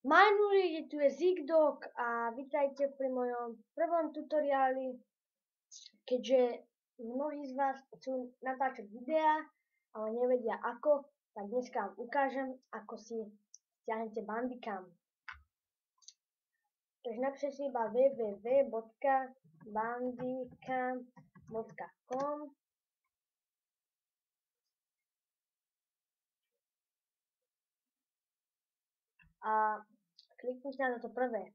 Majnuli, tu je Zigdog a vítajte pri mojom prvom tutoriáli, keďže mnohí z vás chcú natáčať videá, ale nevedia ako, tak dneska vám ukážem, ako si stiahnete Bandicam. Takže napíšte si iba www.bandicam.com a kliknite na toto prvé,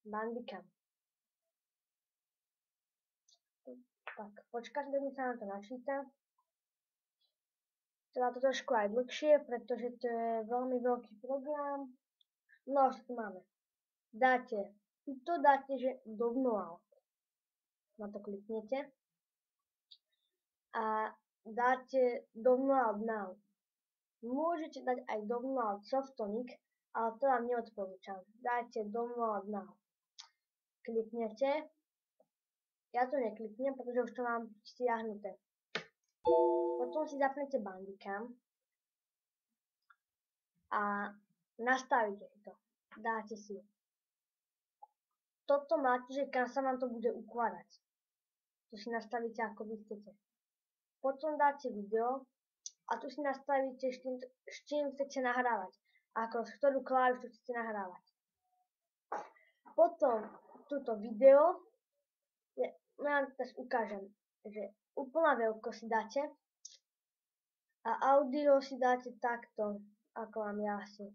Bandicam. Tak, počkáte, kým sa nám to načíta. Trvá to trošku aj dlhšie, pretože to je veľmi veľký program. No, čo tu máme? Dáte, že download. Na to kliknete. A dáte download now. Môžete dať aj download Softonic, ale to vám neodporúčam. Dajte download now. Kliknete. Ja to nekliknem, pretože už to mám stiahnuté. Potom si zapnete Bandicam a nastavíte si to. Dáte si. Toto máte, že kam sa vám to bude ukladať. To si nastavíte, ako vy chcete. Potom dáte video a tu si nastavíte, s čím chcete nahrávať. Ako z ktorú klávišu chcete nahrávať. Potom túto video, ja vám teraz ukážem, že úplná veľkosť si dáte a audio si dáte takto, ako mám ja asi.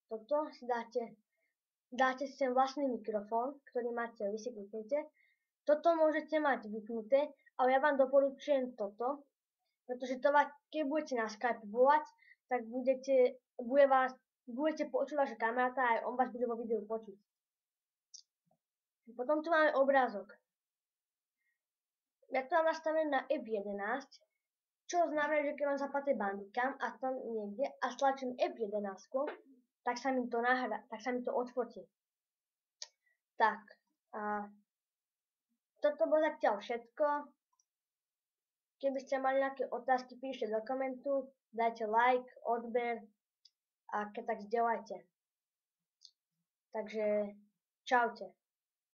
Toto si dáte si sem vlastný mikrofón, ktorý máte, vy si kliknete. Toto môžete mať vypnuté, ale ja vám doporučujem toto, pretože to keď budete na Skype volať, tak budete počuť vaša kamaráta a aj on vás bude vo videu počuť. Potom tu máme obrázok. Ja to mám nastavené na F11, čo znamená, že keď vám zapadne Bandicam a tam niekde a stlačím F11, tak sa mi to odfotí. Tak, a toto bolo zatiaľ všetko. Keby ste mali nejaké otázky, píšte do komentu, dajte like, odber a keď tak zdieľajte. Takže čaute.